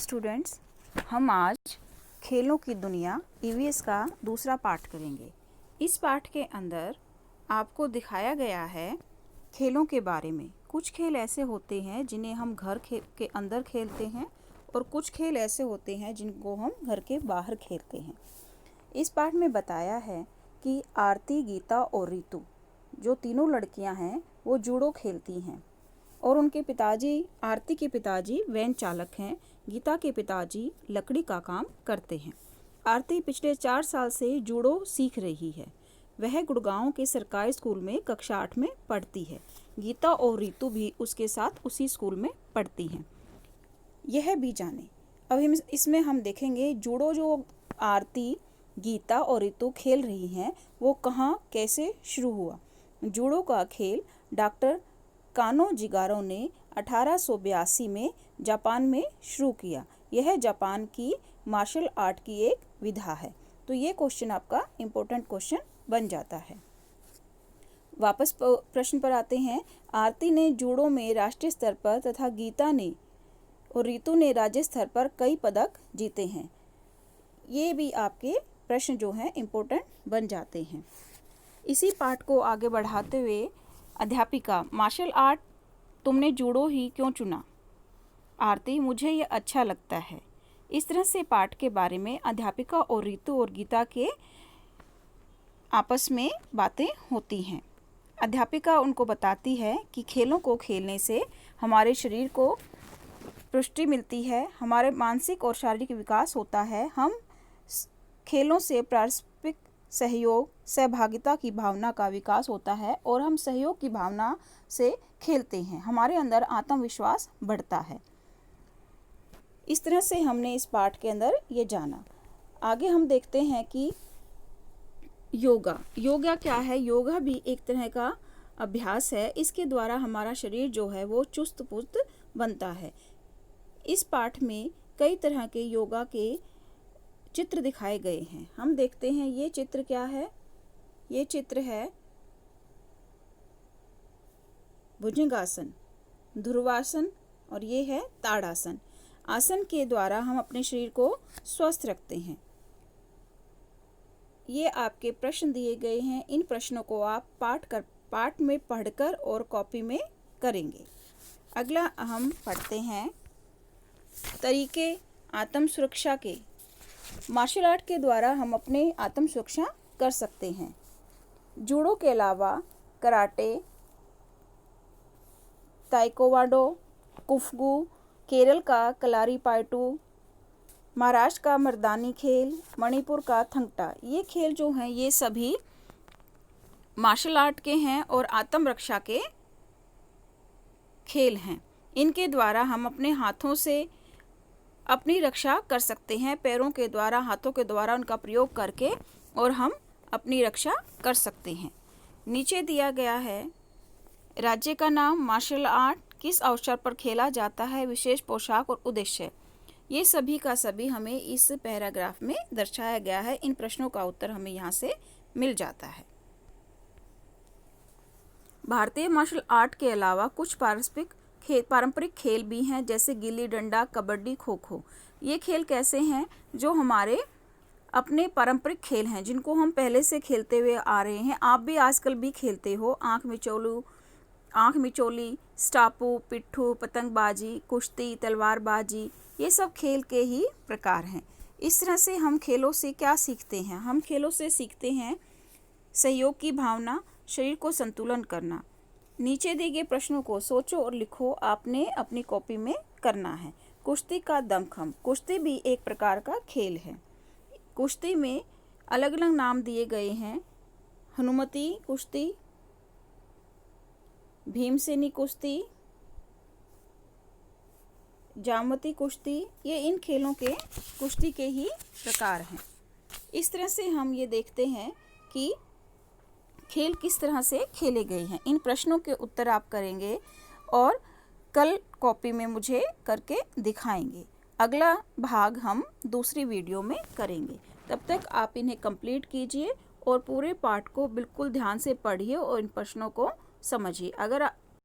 Students, हम आज खेलों की दुनिया ईवीएस का दूसरा पाठ करेंगे। इस पाठ के अंदर आपको दिखाया गया है खेलों के बारे में। कुछ खेल ऐसे होते हैं जिन्हें हम घर के अंदर खेलते हैं और कुछ खेल ऐसे होते हैं जिनको हम घर के बाहर खेलते हैं। इस पाठ में बताया है कि आरती, गीता और रीतु जो तीनों लड़कियां हैं वो जूडो खेलती हैं और उनके पिताजी, आरती के पिताजी वैन चालक हैं, गीता के पिताजी लकड़ी का काम करते हैं। आरती पिछले 4 साल से जूडो सीख रही है। वह गुड़गांव के सरकारी स्कूल में कक्षा 8 में पढ़ती है। गीता और रीतु भी उसके साथ उसी स्कूल में पढ़ती हैं। यह भी जाने, अब इसमें हम देखेंगे जूडो जो आरती, गीता और रीतु खेल रही हैं वो कहाँ कैसे शुरू हुआ। जूडो का खेल डॉक्टर कानोजिगारो ने 1882 में जापान में शुरू किया। यह जापान की मार्शल आर्ट की एक विधा है। तो ये क्वेश्चन आपका इम्पोर्टेंट क्वेश्चन बन जाता है। वापस प्रश्न पर आते हैं। आरती ने जूडो में राष्ट्रीय स्तर पर तथा गीता ने और रीतु ने राज्य स्तर पर कई पदक जीते हैं। ये भी आपके प्रश्न जो हैं इम्पोर्टेंट बन जाते हैं। इसी पाठ को आगे बढ़ाते हुए अध्यापिका, मार्शल आर्ट तुमने जूडो ही क्यों चुना? आरती, मुझे ये अच्छा लगता है। इस तरह से पाठ के बारे में अध्यापिका और रीतु और गीता के आपस में बातें होती हैं। अध्यापिका उनको बताती है कि खेलों को खेलने से हमारे शरीर को पुष्टि मिलती है, हमारे मानसिक और शारीरिक विकास होता है। हम खेलों से पारस्परिक सहयोग, सहभागिता की भावना का विकास होता है और हम सहयोग की भावना से खेलते हैं। हमारे अंदर आत्मविश्वास बढ़ता है। इस तरह से हमने इस पाठ के अंदर ये जाना। आगे हम देखते हैं कि योगा क्या है। योगा भी एक तरह का अभ्यास है। इसके द्वारा हमारा शरीर जो है वो चुस्त पुस्त बनता है। इस पाठ में कई तरह के योगा के चित्र दिखाए गए हैं। हम देखते हैं ये चित्र क्या है। ये चित्र है भुजंगासन, ध्रुवासन और ये है ताड़ासन। आसन के द्वारा हम अपने शरीर को स्वस्थ रखते हैं। ये आपके प्रश्न दिए गए हैं। इन प्रश्नों को आप पाठ में पढ़कर और कॉपी में करेंगे। अगला हम पढ़ते हैं तरीके आत्म सुरक्षा के। मार्शल आर्ट के द्वारा हम अपने आत्म सुरक्षा कर सकते हैं। जूडो के अलावा कराटे, ताइक्वांडो, कुंफू, केरल का कलारीपायटू, महाराष्ट्र का मर्दानी खेल, मणिपुर का थंगटा, ये खेल जो हैं ये सभी मार्शल आर्ट के हैं और आत्म रक्षा के खेल हैं। इनके द्वारा हम अपने हाथों से अपनी रक्षा कर सकते हैं। पैरों के द्वारा, हाथों के द्वारा उनका प्रयोग करके और हम अपनी रक्षा कर सकते हैं। नीचे दिया गया है राज्य का नाम, मार्शल आर्ट किस अवसर पर खेला जाता है, विशेष पोशाक और उद्देश्य। ये सभी का सभी हमें इस पैराग्राफ में दर्शाया गया है। इन प्रश्नों का उत्तर हमें यहाँ से मिल जाता है। भारतीय मार्शल आर्ट के अलावा कुछ पारंपरिक खेल भी हैं, जैसे गिल्ली डंडा, कबड्डी, खो खो। ये खेल कैसे हैं? जो हमारे अपने पारंपरिक खेल हैं जिनको हम पहले से खेलते हुए आ रहे हैं। आप भी आजकल भी खेलते हो। आँख मिचौली, स्टापू, पिट्ठू, पतंगबाजी, कुश्ती, तलवारबाजी, ये सब खेल के ही प्रकार हैं। इस तरह से हम खेलों से क्या सीखते हैं? हम खेलों से सीखते हैं सहयोग की भावना, शरीर को संतुलन करना। नीचे दिए गए प्रश्नों को सोचो और लिखो। आपने अपनी कॉपी में करना है। कुश्ती का दमखम। कुश्ती भी एक प्रकार का खेल है। कुश्ती में अलग अलग नाम दिए गए हैं। हनुमती कुश्ती, भीमसेनी कुश्ती, जामवती कुश्ती, ये इन खेलों के कुश्ती के ही प्रकार हैं। इस तरह से हम ये देखते हैं कि खेल किस तरह से खेले गए हैं। इन प्रश्नों के उत्तर आप करेंगे और कल कॉपी में मुझे करके दिखाएंगे। अगला भाग हम दूसरी वीडियो में करेंगे। तब तक आप इन्हें कंप्लीट कीजिए और पूरे पाठ को बिल्कुल ध्यान से पढ़िए और इन प्रश्नों को समझिए। अगर